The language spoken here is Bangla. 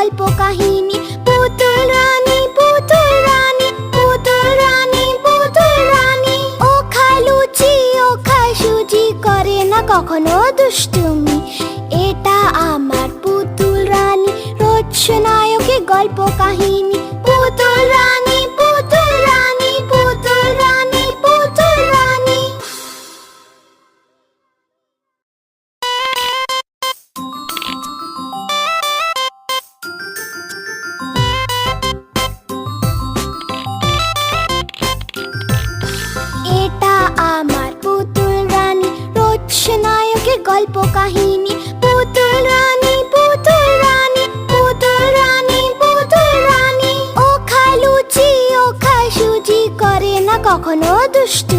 গল্প কাহিনী। পুতুল রানী, পুতুল রানী, পুতুল রানী, পুতুল রানী। ও খায় লুচি, ও খায় সুজি, করে না কখনো দুষ্টুমি। এটা আমার পুতুল রানী, রোজ শোনায় ওকে গল্প কাহিনী। পুতুল রানী, পুতুল রানী, পুতুল রানী, পুতুল রানী। এটা আমার পুতুল রানী, রোজ শোনায় ওকে গল্প কাহিনী। পুতুল রানী, পুতুল রানী, পুতুল রানী, পুতুল রানী। ও খায় লুচি, ও খায় সুজি, করে না কখনো দুষ্ট